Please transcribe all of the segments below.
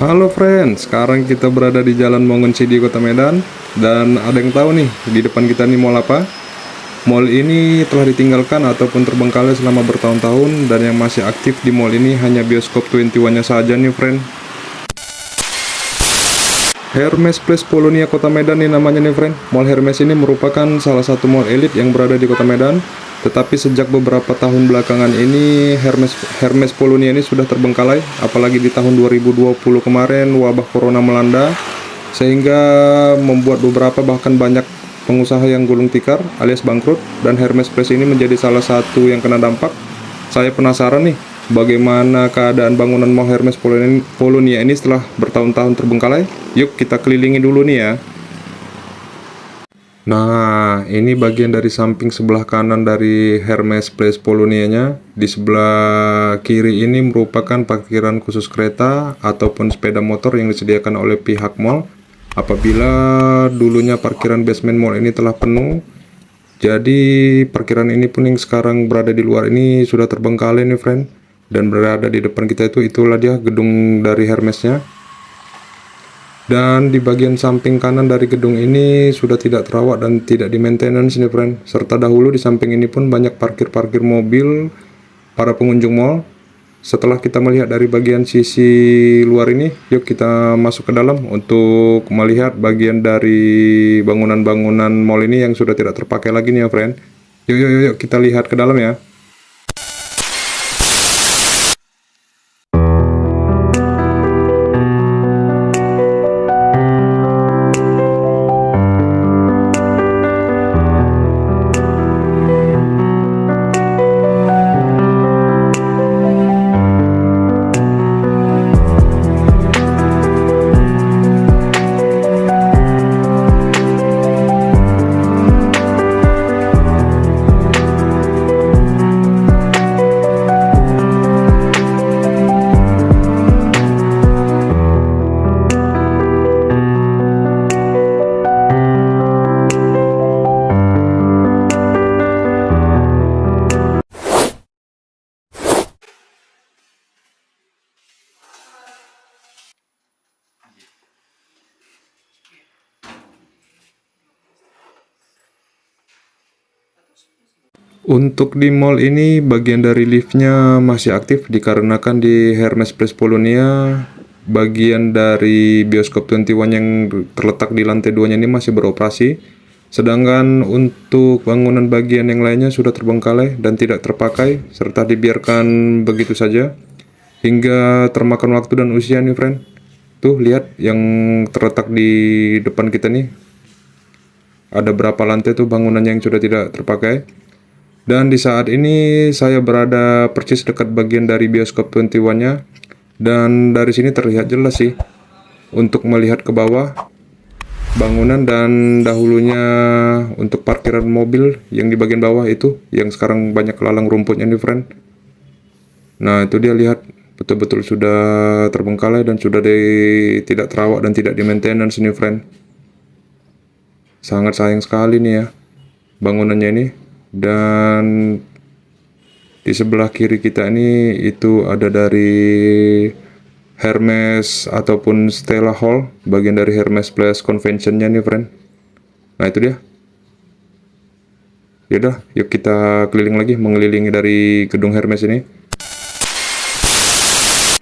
Halo friends, sekarang kita berada di Jalan Mongoncidi, Kota Medan. Dan ada yang tahu nih, di depan kita nih mall apa? Mall ini telah ditinggalkan ataupun terbengkalai selama bertahun-tahun. Dan yang masih aktif di mall ini hanya bioskop 21-nya saja nih friend. Hermes Place Polonia, Kota Medan nih namanya nih friend. Mall Hermes ini merupakan salah satu mall elit yang berada di Kota Medan. Tetapi sejak beberapa tahun belakangan ini Hermes Polonia ini sudah terbengkalai. Apalagi di tahun 2020 kemarin wabah corona melanda, sehingga membuat beberapa bahkan banyak pengusaha yang gulung tikar alias bangkrut. Dan Hermes Place ini menjadi salah satu yang kena dampak. Saya penasaran nih, bagaimana keadaan bangunan Mall Hermes Polonia ini setelah bertahun-tahun terbengkalai. Yuk kita kelilingi dulu nih ya. Nah, ini bagian dari samping sebelah kanan dari Hermes Place Polonianya. Di sebelah kiri ini merupakan parkiran khusus kereta ataupun sepeda motor yang disediakan oleh pihak mall. Apabila dulunya parkiran basement mall ini telah penuh, jadi parkiran ini pun yang sekarang berada di luar ini sudah terbengkalai nih friend. Dan berada di depan kita itulah dia gedung dari Hermesnya. Dan di bagian samping kanan dari gedung ini sudah tidak terawat dan tidak di maintenance nih friend. Serta dahulu di samping ini pun banyak parkir-parkir mobil para pengunjung mall. Setelah kita melihat dari bagian sisi luar ini, yuk kita masuk ke dalam untuk melihat bagian dari bangunan-bangunan mall ini yang sudah tidak terpakai lagi nih ya friend. Yuk kita lihat ke dalam ya. Untuk di mall ini bagian dari liftnya masih aktif dikarenakan di Hermes Place Polonia bagian dari bioskop 21 yang terletak di lantai 2-nya ini masih beroperasi. Sedangkan untuk bangunan bagian yang lainnya sudah terbengkalai dan tidak terpakai serta dibiarkan begitu saja hingga termakan waktu dan usia nih friend. Tuh lihat yang terletak di depan kita nih. Ada berapa lantai tuh bangunan yang sudah tidak terpakai. Dan di saat ini saya berada persis dekat bagian dari bioskop 21-nya. Dan dari sini terlihat jelas sih untuk melihat ke bawah bangunan dan dahulunya untuk parkiran mobil yang di bagian bawah itu yang sekarang banyak lalang rumputnya nih friend. Nah itu dia lihat betul-betul sudah terbengkalai dan sudah tidak terawat dan tidak di maintenance nih friend. Sangat sayang sekali nih ya bangunannya ini. Dan di sebelah kiri kita ini itu ada dari Hermes ataupun Stella Hall, bagian dari Hermes Place Convention-nya nih friend. Nah itu dia. Yaudah, yuk kita keliling lagi mengelilingi dari gedung Hermes ini.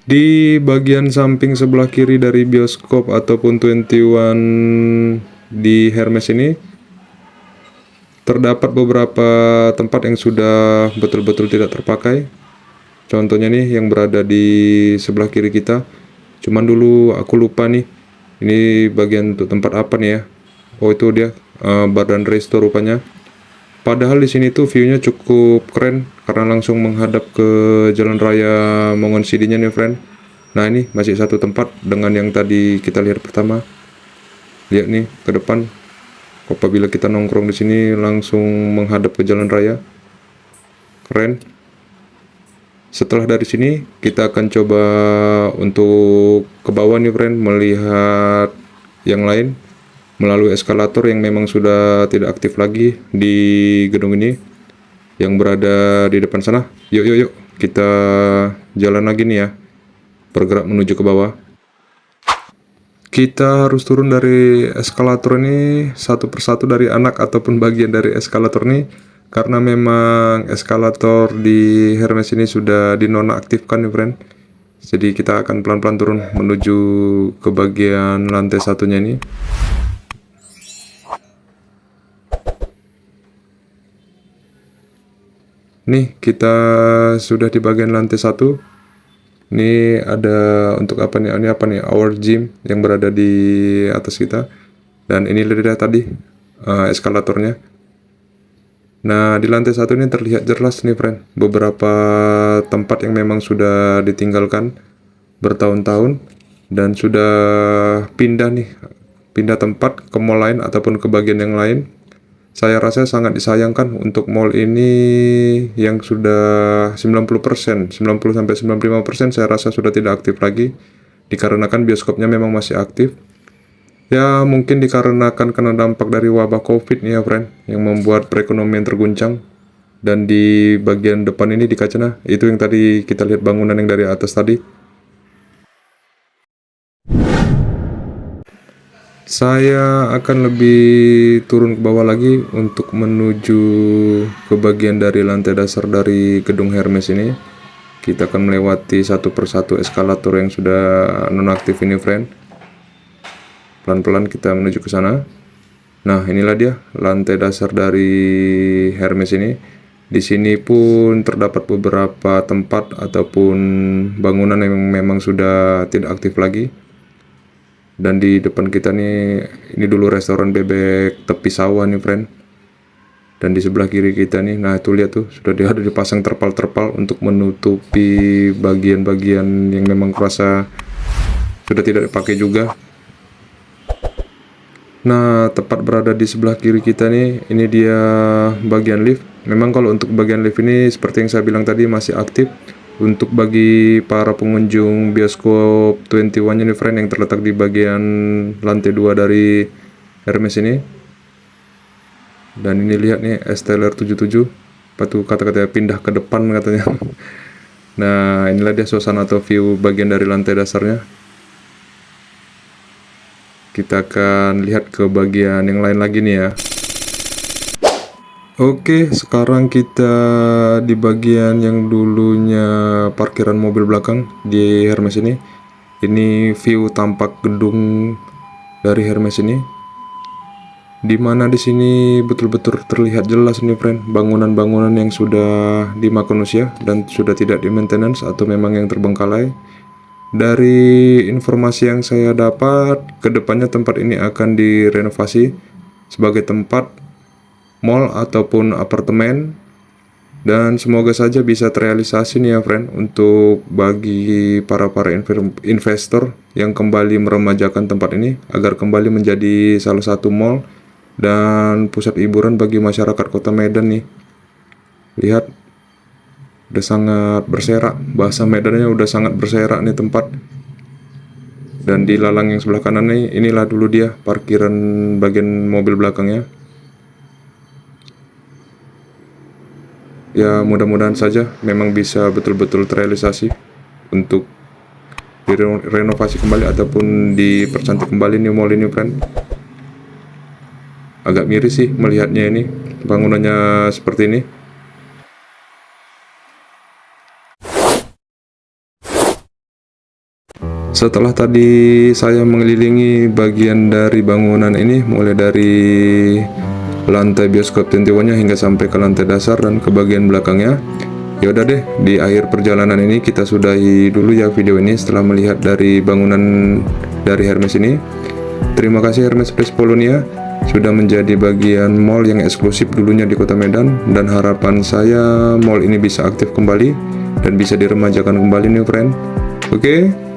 Di bagian samping sebelah kiri dari bioskop ataupun 21 di Hermes ini terdapat beberapa tempat yang sudah betul-betul tidak terpakai. Contohnya nih yang berada di sebelah kiri kita. Cuman dulu aku lupa nih. Ini bagian untuk tempat apa nih ya? Oh itu dia bar dan resto rupanya. Padahal di sini tuh view-nya cukup keren karena langsung menghadap ke jalan raya Mongoncidi-nya nih friend. Nah ini masih satu tempat dengan yang tadi kita lihat pertama. Lihat nih ke depan. Apabila kita nongkrong di sini langsung menghadap ke jalan raya, keren. Setelah dari sini kita akan coba untuk ke bawah nih friend, melihat yang lain melalui eskalator yang memang sudah tidak aktif lagi di gedung ini yang berada di depan sana. Yuk kita jalan lagi nih ya, bergerak menuju ke bawah. kita harus turun dari eskalator ini satu persatu dari anak ataupun bagian dari eskalator ini, karena memang eskalator di Hermes ini sudah dinonaktifkan nih friend. Jadi kita akan pelan-pelan turun menuju ke bagian lantai satunya ini. Nih, kita sudah di bagian lantai 1. Ini ada untuk apa nih? Ini apa nih? Our gym yang berada di atas kita. Dan ini lihat tadi eskalatornya. Nah, di lantai 1 ini terlihat jelas nih friend, beberapa tempat yang memang sudah ditinggalkan bertahun-tahun dan sudah pindah tempat ke mall lain ataupun ke bagian yang lain. Saya rasa sangat disayangkan untuk mall ini yang sudah 90%, 90-95% saya rasa sudah tidak aktif lagi, dikarenakan bioskopnya memang masih aktif. Ya mungkin dikarenakan kena dampak dari wabah COVID nih ya friend, yang membuat perekonomian terguncang. Dan di bagian depan ini di kaca, itu yang tadi kita lihat bangunan yang dari atas tadi. Saya akan lebih turun ke bawah lagi untuk menuju ke bagian dari lantai dasar dari gedung Hermes ini. Kita akan melewati satu persatu eskalator yang sudah nonaktif ini friend. Pelan-pelan kita menuju ke sana. Nah, inilah dia lantai dasar dari Hermes ini. Di sini pun terdapat beberapa tempat ataupun bangunan yang memang sudah tidak aktif lagi. Dan di depan kita nih, ini dulu restoran bebek tepi sawah nih friend. Dan di sebelah kiri kita nih, nah itu lihat tuh, sudah ada dipasang terpal-terpal untuk menutupi bagian-bagian yang memang kurasa sudah tidak dipakai juga. Nah, tepat berada di sebelah kiri kita nih, ini dia bagian lift. Memang kalau untuk bagian lift ini seperti yang saya bilang tadi masih aktif. Untuk bagi para pengunjung bioskop 21 nya nih friend, yang terletak di bagian lantai 2 dari Hermes ini. Dan ini lihat nih Esteller 77, patuh kata-katanya pindah ke depan katanya. Nah, inilah dia suasana atau view bagian dari lantai dasarnya. Kita akan lihat ke bagian yang lain lagi nih ya. Oke, sekarang kita di bagian yang dulunya parkiran mobil belakang di Hermes ini. Ini view tampak gedung dari Hermes ini. Dimana di sini betul-betul terlihat jelas nih friend, bangunan-bangunan yang sudah dimakan usia dan sudah tidak di maintenance atau memang yang terbengkalai. Dari informasi yang saya dapat, kedepannya tempat ini akan direnovasi sebagai tempat mall ataupun apartemen, dan semoga saja bisa terrealisasi nih ya friend, untuk bagi para investor yang kembali meremajakan tempat ini agar kembali menjadi salah satu mall dan pusat hiburan bagi masyarakat kota Medan nih. Lihat, udah sangat berserak, bahasa Medannya udah sangat berserak nih tempat. Dan di lalang yang sebelah kanan nih, inilah dulu dia parkiran bagian mobil belakangnya. Ya mudah-mudahan saja memang bisa betul-betul terrealisasi untuk direnovasi kembali ataupun dipercantik kembali nih mall ini friend. Agak miris sih melihatnya ini, bangunannya seperti ini. Setelah tadi saya mengelilingi bagian dari bangunan ini, mulai dari lantai bioskop 21-nya hingga sampai ke lantai dasar dan ke bagian belakangnya. Ya udah deh, di akhir perjalanan ini kita sudahi dulu ya video ini setelah melihat dari bangunan dari Hermes ini. Terima kasih Hermes Place Polonia sudah menjadi bagian mall yang eksklusif dulunya di Kota Medan, dan harapan saya mall ini bisa aktif kembali dan bisa diremajakan kembali nih friend. Oke.